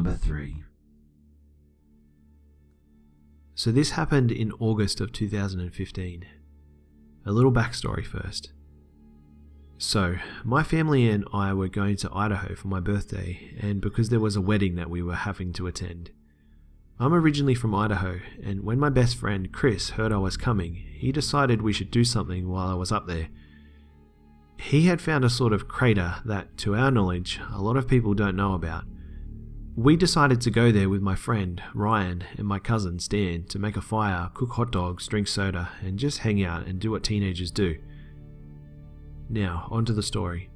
Number 3. So this happened in August of 2015. A little backstory first. So, my family and I were going to Idaho for my birthday, and because there was a wedding that we were having to attend. I'm originally from Idaho, and when my best friend Chris heard I was coming, he decided we should do something while I was up there. He had found a sort of crater that, to our knowledge, a lot of people don't know about. We decided to go there with my friend Ryan and my cousin Stan to make a fire, cook hot dogs, drink soda, and just hang out and do what teenagers do. Now, on to the story.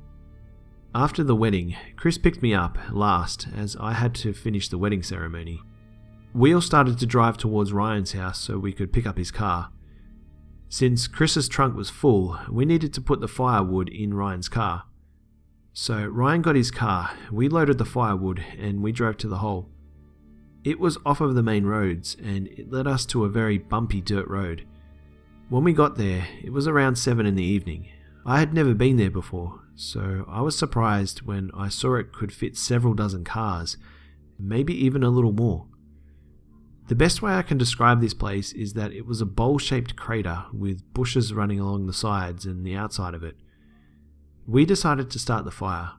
After the wedding, Chris picked me up last as I had to finish the wedding ceremony. We all started to drive towards Ryan's house so we could pick up his car. Since Chris's trunk was full, we needed to put the firewood in Ryan's car. So Ryan got his car, we loaded the firewood, and we drove to the hole. It was off of the main roads, and it led us to a very bumpy dirt road. When we got there, it was around 7 in the evening. I had never been there before, so I was surprised when I saw it could fit several dozen cars, maybe even a little more. The best way I can describe this place is that it was a bowl-shaped crater with bushes running along the sides and the outside of it. We decided to start the fire.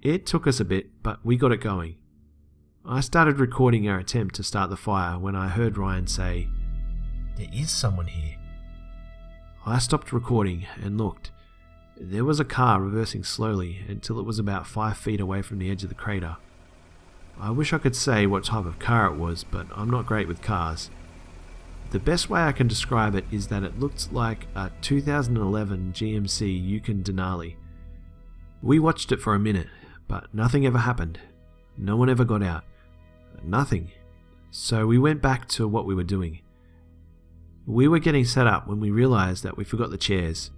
It took us a bit, but we got it going. I started recording our attempt to start the fire when I heard Ryan say, "There is someone here." I stopped recording and looked. There was a car reversing slowly until it was about 5 feet away from the edge of the crater. I wish I could say what type of car it was, but I'm not great with cars. The best way I can describe it is that it looked like a 2011 GMC Yukon Denali. We watched it for a minute, but nothing ever happened. No one ever got out. Nothing. So we went back to what we were doing. We were getting set up when we realized that we forgot the chairs.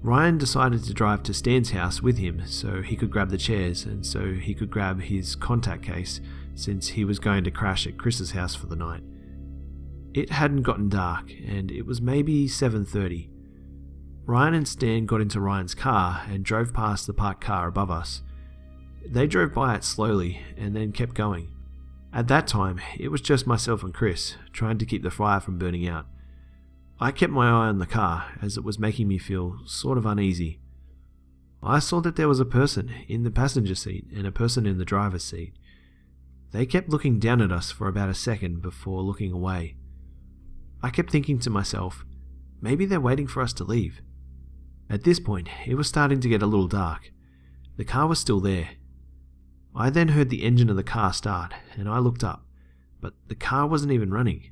Ryan decided to drive to Stan's house with him so he could grab the chairs and so he could grab his contact case since he was going to crash at Chris's house for the night. It hadn't gotten dark and it was maybe 7:30. Ryan and Stan got into Ryan's car and drove past the parked car above us. They drove by it slowly and then kept going. At that time, it was just myself and Chris trying to keep the fire from burning out. I kept my eye on the car as it was making me feel sort of uneasy. I saw that there was a person in the passenger seat and a person in the driver's seat. They kept looking down at us for about a second before looking away. I kept thinking to myself, maybe they're waiting for us to leave. At this point, it was starting to get a little dark. The car was still there. I then heard the engine of the car start and I looked up, but the car wasn't even running.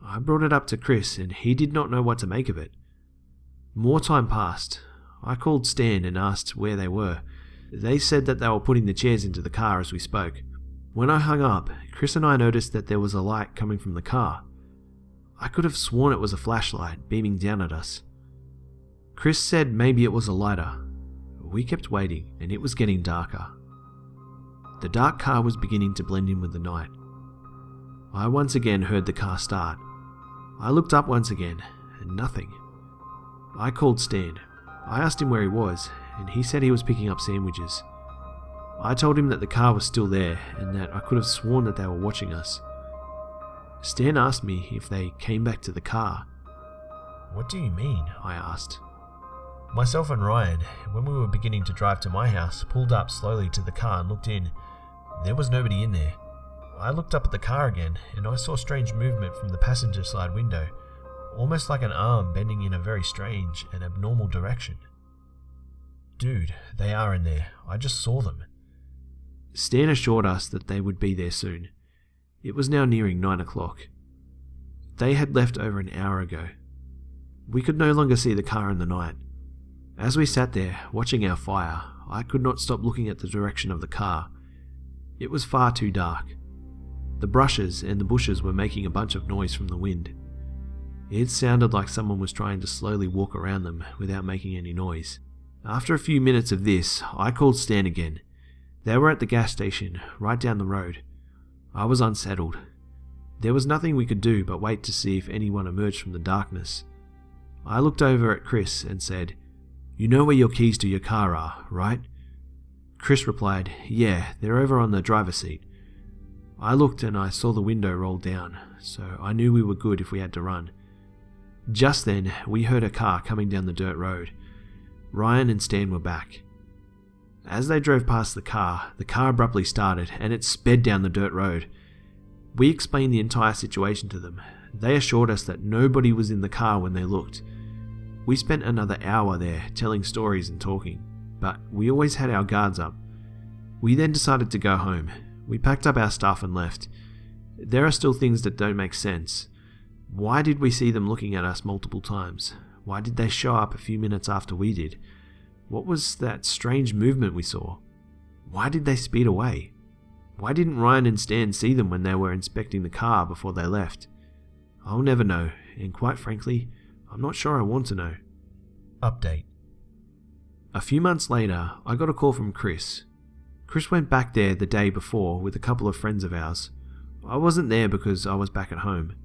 I brought it up to Chris and he did not know what to make of it. More time passed. I called Stan and asked where they were. They said that they were putting the chairs into the car as we spoke. When I hung up, Chris and I noticed that there was a light coming from the car. I could have sworn it was a flashlight beaming down at us. Chris said maybe it was a lighter. We kept waiting and it was getting darker. The dark car was beginning to blend in with the night. I once again heard the car start. I looked up once again, and nothing. I called Stan. I asked him where he was, and he said he was picking up sandwiches. I told him that the car was still there, and that I could have sworn that they were watching us. Stan asked me if they came back to the car. "What do you mean?" I asked. Myself and Ryan, when we were beginning to drive to my house, pulled up slowly to the car and looked in. There was nobody in there. I looked up at the car again, and I saw strange movement from the passenger side window, almost like an arm bending in a very strange and abnormal direction. "Dude, they are in there. I just saw them." Stan assured us that they would be there soon. It was now nearing 9 o'clock. They had left over an hour ago. We could no longer see the car in the night. As we sat there, watching our fire, I could not stop looking at the direction of the car. It was far too dark. The brushes and the bushes were making a bunch of noise from the wind. It sounded like someone was trying to slowly walk around them without making any noise. After a few minutes of this, I called Stan again. They were at the gas station, right down the road. I was unsettled. There was nothing we could do but wait to see if anyone emerged from the darkness. I looked over at Chris and said, "You know where your keys to your car are, right?" Chris replied, "Yeah, they're over on the driver's seat." I looked and I saw the window roll down, so I knew we were good if we had to run. Just then, we heard a car coming down the dirt road. Ryan and Stan were back. As they drove past the car abruptly started and it sped down the dirt road. We explained the entire situation to them. They assured us that nobody was in the car when they looked. We spent another hour there telling stories and talking, but we always had our guards up. We then decided to go home. We packed up our stuff and left. There are still things that don't make sense. Why did we see them looking at us multiple times? Why did they show up a few minutes after we did? What was that strange movement we saw? Why did they speed away? Why didn't Ryan and Stan see them when they were inspecting the car before they left? I'll never know, and quite frankly, I'm not sure I want to know. Update. A few months later, I got a call from Chris. Chris went back there the day before with a couple of friends of ours. I wasn't there because I was back at home.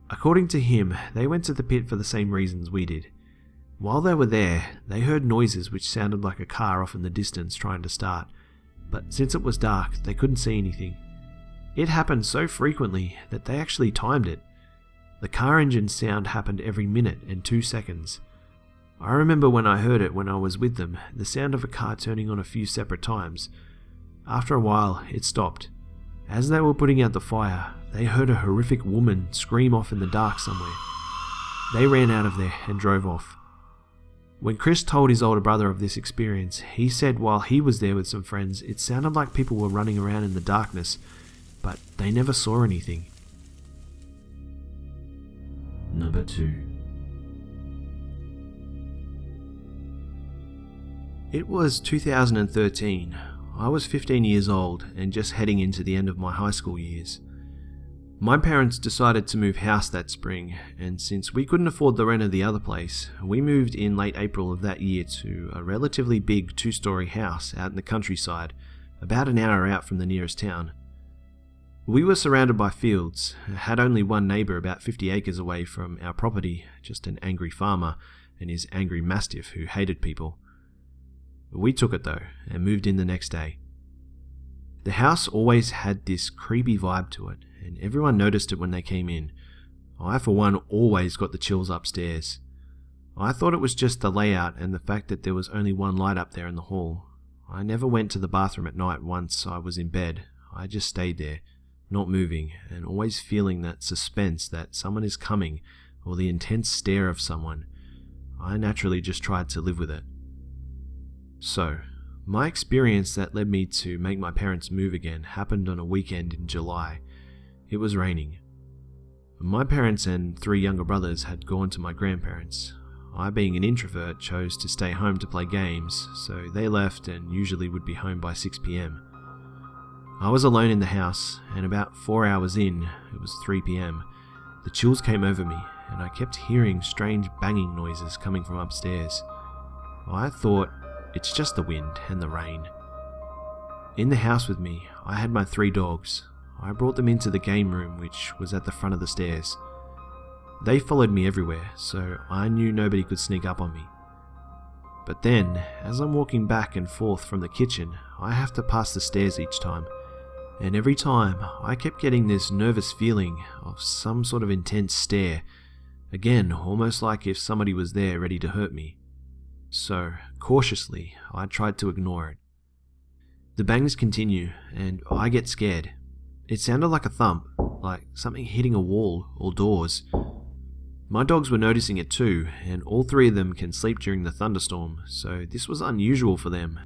According to him, they went to the pit for the same reasons we did. While they were there, they heard noises which sounded like a car off in the distance trying to start, but since it was dark, they couldn't see anything. It happened so frequently that they actually timed it. The car engine sound happened every minute and 2 seconds. I remember when I heard it when I was with them, the sound of a car turning on a few separate times. After a while, it stopped. As they were putting out the fire, they heard a horrific woman scream off in the dark somewhere. They ran out of there and drove off. When Chris told his older brother of this experience, he said while he was there with some friends, it sounded like people were running around in the darkness, but they never saw anything. Number 2. It was 2013. I was 15 years old and just heading into the end of my high school years. My parents decided to move house that spring, and since we couldn't afford the rent of the other place, we moved in late April of that year to a relatively big 2-story house out in the countryside, about an hour out from the nearest town. We were surrounded by fields, had only one neighbour about 50 acres away from our property, just an angry farmer and his angry mastiff who hated people. We took it though, and moved in the next day. The house always had this creepy vibe to it, and everyone noticed it when they came in. I, for one, always got the chills upstairs. I thought it was just the layout and the fact that there was only one light up there in the hall. I never went to the bathroom at night once I was in bed. I just stayed there, not moving, and always feeling that suspense that someone is coming, or the intense stare of someone. I naturally just tried to live with it. So, my experience that led me to make my parents move again happened on a weekend in July. It was raining. My parents and 3 younger brothers had gone to my grandparents. I, being an introvert, chose to stay home to play games, so they left and usually would be home by 6 p.m. I was alone in the house, and about 4 hours in, it was 3 p.m, the chills came over me, and I kept hearing strange banging noises coming from upstairs. I thought, it's just the wind and the rain. In the house with me, I had my 3 dogs. I brought them into the game room, which was at the front of the stairs. They followed me everywhere, so I knew nobody could sneak up on me. But then, as I'm walking back and forth from the kitchen, I have to pass the stairs each time, and every time I kept getting this nervous feeling of some sort of intense stare, again almost like if somebody was there ready to hurt me. So, cautiously, I tried to ignore it. The bangs continue, and I get scared. It sounded like a thump, like something hitting a wall or doors. My dogs were noticing it too, and all 3 of them can sleep during the thunderstorm, so this was unusual for them.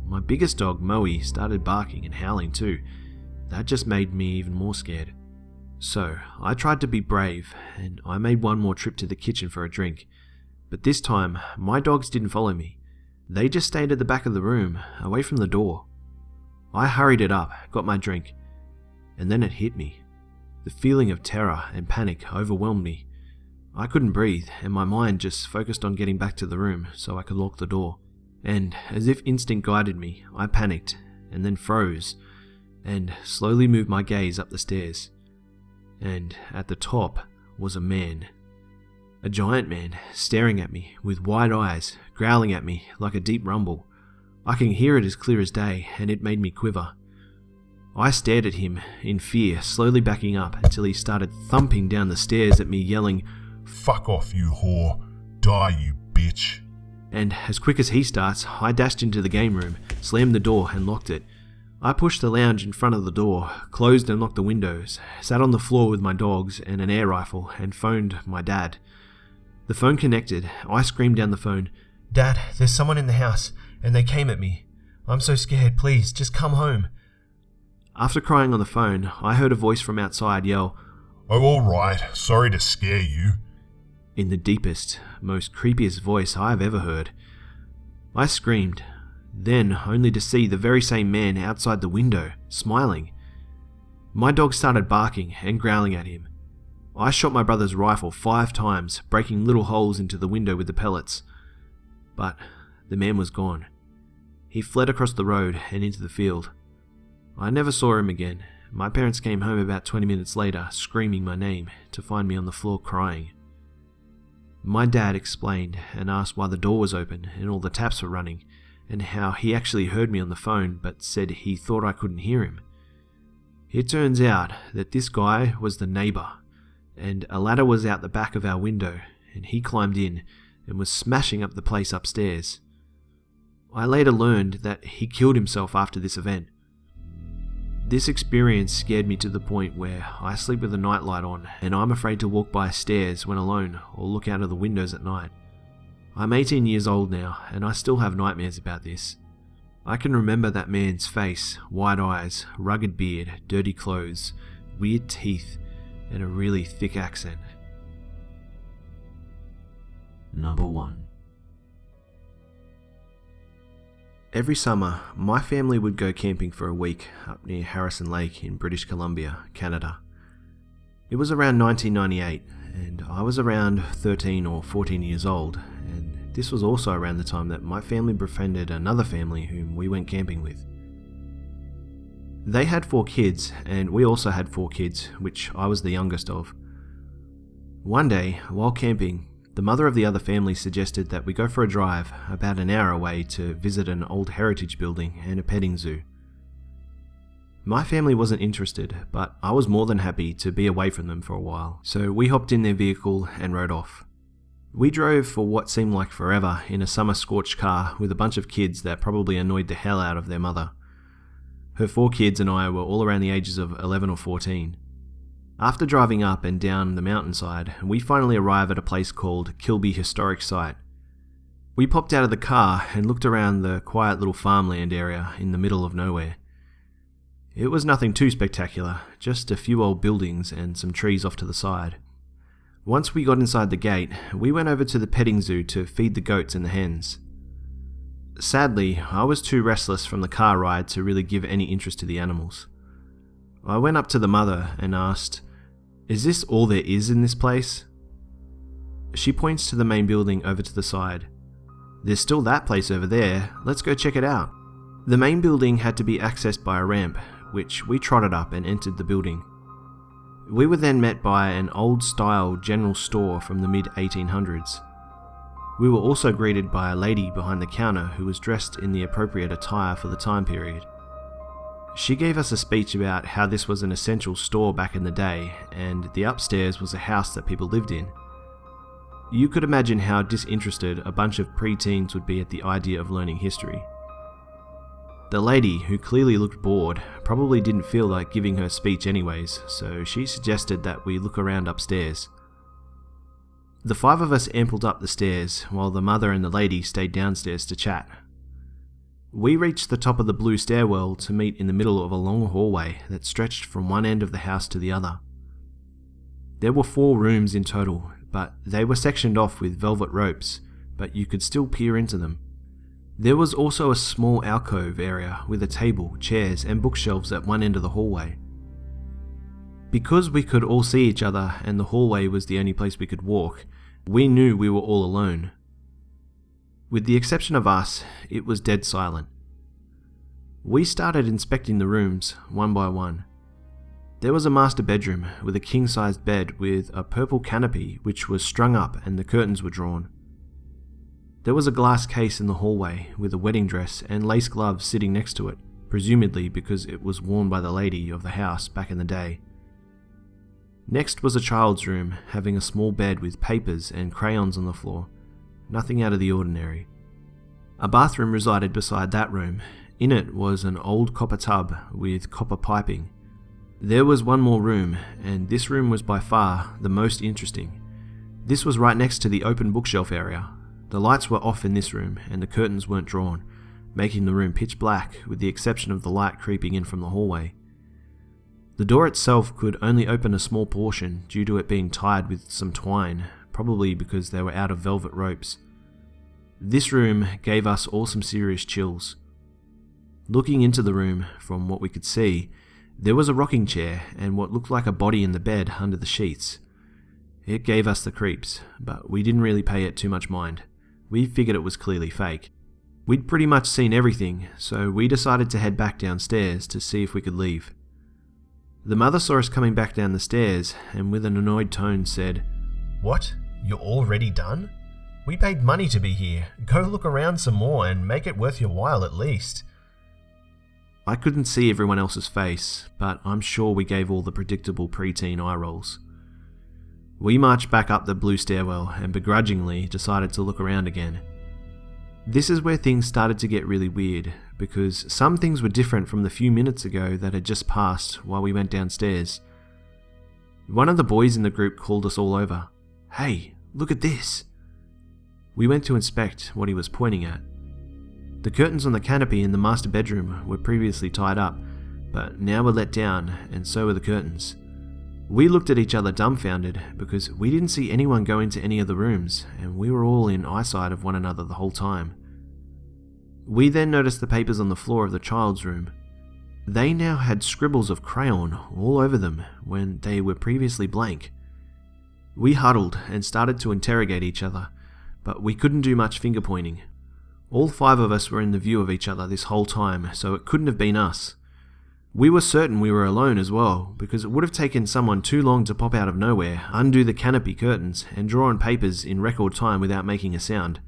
My biggest dog, Moe, started barking and howling too. That just made me even more scared. So, I tried to be brave, and I made one more trip to the kitchen for a drink. But this time, my dogs didn't follow me. They just stayed at the back of the room, away from the door. I hurried it up, got my drink, and then it hit me. The feeling of terror and panic overwhelmed me. I couldn't breathe, and my mind just focused on getting back to the room so I could lock the door. And, as if instinct guided me, I panicked, and then froze, and slowly moved my gaze up the stairs. And at the top was a man. A giant man, staring at me with wide eyes, growling at me like a deep rumble. I can hear it as clear as day, and it made me quiver. I stared at him in fear, slowly backing up until he started thumping down the stairs at me, yelling, "Fuck off, you whore. Die, you bitch." And as quick as he starts, I dashed into the game room, slammed the door and locked it. I pushed the lounge in front of the door, closed and locked the windows, sat on the floor with my dogs and an air rifle, and phoned my dad. The phone connected. I screamed down the phone, "Dad, there's someone in the house, and they came at me. I'm so scared, please, just come home." After crying on the phone, I heard a voice from outside yell, "Oh, all right. Sorry to scare you." in the deepest, most creepiest voice I have ever heard. I screamed, then only to see the very same man outside the window, smiling. My dog started barking and growling at him. I shot my brother's rifle 5 times, breaking little holes into the window with the pellets. But the man was gone. He fled across the road and into the field. I never saw him again. My parents came home about 20 minutes later, screaming my name, to find me on the floor crying. My dad explained and asked why the door was open and all the taps were running, and how he actually heard me on the phone but said he thought I couldn't hear him. It turns out that this guy was the neighbour, and a ladder was out the back of our window, and he climbed in and was smashing up the place upstairs. I later learned that he killed himself after this event. This experience scared me to the point where I sleep with a nightlight on, and I'm afraid to walk by stairs when alone or look out of the windows at night. I'm 18 years old now, and I still have nightmares about this. I can remember that man's face, wide eyes, rugged beard, dirty clothes, weird teeth, and a really thick accent. Number 1. Every summer, my family would go camping for a week up near Harrison Lake in British Columbia, Canada. It was around 1998, and I was around 13 or 14 years old, and this was also around the time that my family befriended another family whom we went camping with. They had 4 kids, and we also had 4 kids, which I was the youngest of. One day, while camping, the mother of the other family suggested that we go for a drive about an hour away to visit an old heritage building and a petting zoo. My family wasn't interested, but I was more than happy to be away from them for a while, so we hopped in their vehicle and rode off. We drove for what seemed like forever in a summer-scorched car with a bunch of kids that probably annoyed the hell out of their mother. Her 4 kids and I were all around the ages of 11 or 14. After driving up and down the mountainside, we finally arrived at a place called Kilby Historic Site. We popped out of the car and looked around the quiet little farmland area in the middle of nowhere. It was nothing too spectacular, just a few old buildings and some trees off to the side. Once we got inside the gate, we went over to the petting zoo to feed the goats and the hens. Sadly, I was too restless from the car ride to really give any interest to the animals. I went up to the mother and asked, "Is this all there is in this place?" She points to the main building over to the side. "There's still that place over there, let's go check it out." The main building had to be accessed by a ramp, which we trotted up and entered the building. We were then met by an old-style general store from the mid-1800s. We were also greeted by a lady behind the counter who was dressed in the appropriate attire for the time period. She gave us a speech about how this was an essential store back in the day, and the upstairs was a house that people lived in. You could imagine how disinterested a bunch of pre-teens would be at the idea of learning history. The lady, who clearly looked bored, probably didn't feel like giving her speech anyways, so she suggested that we look around upstairs. The 5 of us ambled up the stairs, while the mother and the lady stayed downstairs to chat. We reached the top of the blue stairwell to meet in the middle of a long hallway that stretched from one end of the house to the other. There were 4 rooms in total, but they were sectioned off with velvet ropes, but you could still peer into them. There was also a small alcove area with a table, chairs, and bookshelves at one end of the hallway. Because we could all see each other and the hallway was the only place we could walk, we knew we were all alone. With the exception of us, it was dead silent. We started inspecting the rooms, one by one. There was a master bedroom with a king-sized bed with a purple canopy which was strung up and the curtains were drawn. There was a glass case in the hallway with a wedding dress and lace gloves sitting next to it, presumably because it was worn by the lady of the house back in the day. Next was a child's room, having a small bed with papers and crayons on the floor. Nothing out of the ordinary. A bathroom resided beside that room. In it was an old copper tub with copper piping. There was one more room, and this room was by far the most interesting. This was right next to the open bookshelf area. The lights were off in this room, and the curtains weren't drawn, making the room pitch black with the exception of the light creeping in from the hallway. The door itself could only open a small portion due to it being tied with some twine, probably because they were out of velvet ropes. This room gave us all some serious chills. Looking into the room, from what we could see, there was a rocking chair and what looked like a body in the bed under the sheets. It gave us the creeps, but we didn't really pay it too much mind. We figured it was clearly fake. We'd pretty much seen everything, so we decided to head back downstairs to see if we could leave. The mother saw us coming back down the stairs and with an annoyed tone said, "What? You're already done? We paid money to be here. Go look around some more and make it worth your while at least." I couldn't see everyone else's face, but I'm sure we gave all the predictable preteen eye rolls. We marched back up the blue stairwell and begrudgingly decided to look around again. This is where things started to get really weird, because some things were different from the few minutes ago that had just passed while we went downstairs. One of the boys in the group called us all over. "Hey, look at this!" We went to inspect what he was pointing at. The curtains on the canopy in the master bedroom were previously tied up, but now were let down, and so were the curtains. We looked at each other dumbfounded because we didn't see anyone go into any of the rooms, and we were all in eyesight of one another the whole time. We then noticed the papers on the floor of the child's room. They now had scribbles of crayon all over them when they were previously blank. We huddled and started to interrogate each other, but we couldn't do much finger pointing. All 5 of us were in the view of each other this whole time, so it couldn't have been us. We were certain we were alone as well, because it would have taken someone too long to pop out of nowhere, undo the canopy curtains, and draw on papers in record time without making a sound.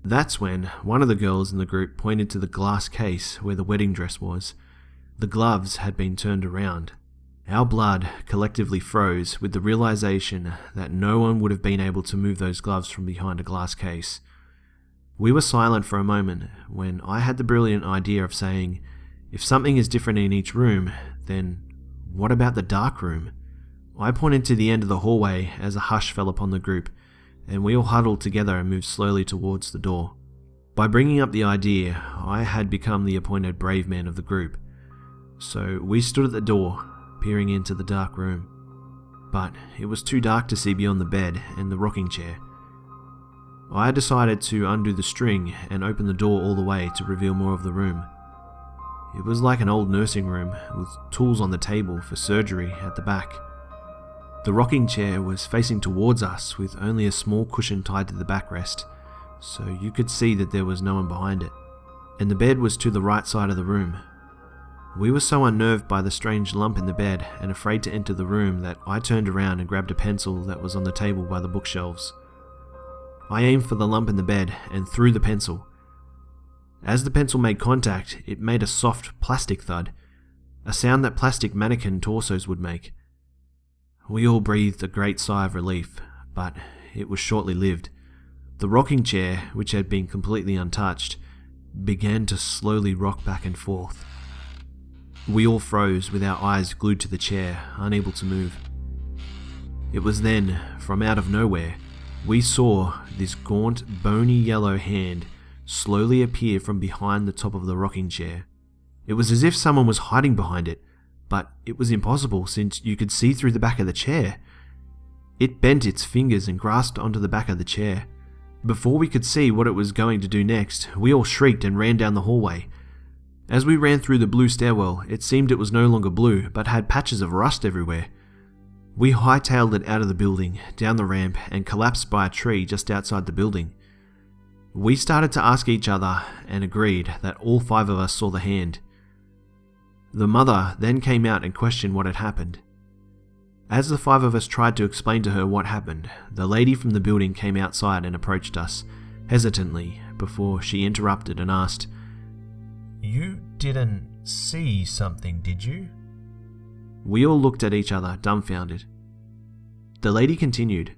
That's when one of the girls in the group pointed to the glass case where the wedding dress was. The gloves had been turned around. Our blood collectively froze with the realization that no one would have been able to move those gloves from behind a glass case. We were silent for a moment when I had the brilliant idea of saying, if something is different in each room, then what about the dark room? I pointed to the end of the hallway as a hush fell upon the group, and we all huddled together and moved slowly towards the door. By bringing up the idea, I had become the appointed brave man of the group. So we stood at the door, peering into the dark room. But it was too dark to see beyond the bed and the rocking chair. I decided to undo the string and open the door all the way to reveal more of the room. It was like an old nursing room with tools on the table for surgery at the back. The rocking chair was facing towards us with only a small cushion tied to the backrest, so you could see that there was no one behind it. And the bed was to the right side of the room. We were so unnerved by the strange lump in the bed and afraid to enter the room that I turned around and grabbed a pencil that was on the table by the bookshelves. I aimed for the lump in the bed and threw the pencil. As the pencil made contact, it made a soft plastic thud, a sound that plastic mannequin torsos would make. We all breathed a great sigh of relief, but it was shortly lived. The rocking chair, which had been completely untouched, began to slowly rock back and forth. We all froze with our eyes glued to the chair, unable to move. It was then, from out of nowhere, we saw this gaunt, bony yellow hand slowly appear from behind the top of the rocking chair. It was as if someone was hiding behind it, but it was impossible since you could see through the back of the chair. It bent its fingers and grasped onto the back of the chair. Before we could see what it was going to do next, we all shrieked and ran down the hallway. As we ran through the blue stairwell, it seemed it was no longer blue, but had patches of rust everywhere. We hightailed it out of the building, down the ramp, and collapsed by a tree just outside the building. We started to ask each other and agreed that all 5 of us saw the hand. The mother then came out and questioned what had happened. As the 5 of us tried to explain to her what happened, the lady from the building came outside and approached us, hesitantly, before she interrupted and asked, "You didn't see something, did you?" We all looked at each other, dumbfounded. The lady continued,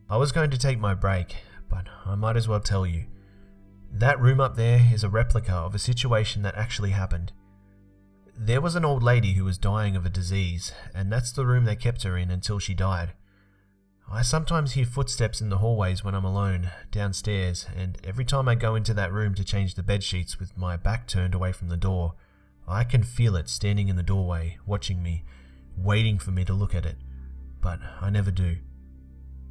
"I was going to take my break, but I might as well tell you. That room up there is a replica of a situation that actually happened. There was an old lady who was dying of a disease, and that's the room they kept her in until she died. I sometimes hear footsteps in the hallways when I'm alone, downstairs, and every time I go into that room to change the bedsheets with my back turned away from the door, I can feel it standing in the doorway, watching me, waiting for me to look at it, but I never do."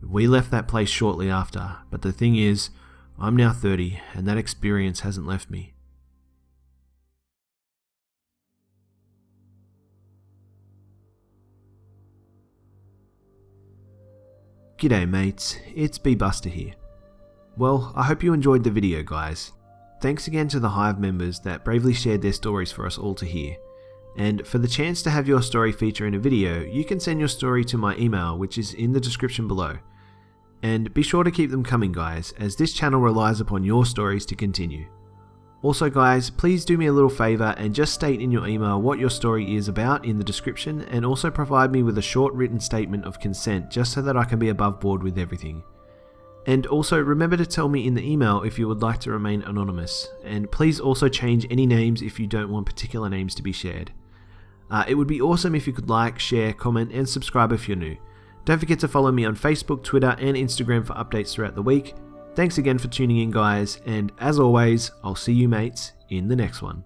We left that place shortly after, but the thing is, I'm now 30 and that experience hasn't left me. G'day mates, it's B-Buster here. Well, I hope you enjoyed the video guys. Thanks again to the Hive members that bravely shared their stories for us all to hear. And for the chance to have your story feature in a video, you can send your story to my email, which is in the description below. And be sure to keep them coming guys, as this channel relies upon your stories to continue. Also guys, please do me a little favour and just state in your email what your story is about in the description, and also provide me with a short written statement of consent just so that I can be above board with everything. And also remember to tell me in the email if you would like to remain anonymous, and please also change any names if you don't want particular names to be shared. It would be awesome if you could like, share, comment and subscribe if you're new. Don't forget to follow me on Facebook, Twitter and Instagram for updates throughout the week. Thanks again for tuning in guys, and as always, I'll see you mates in the next one.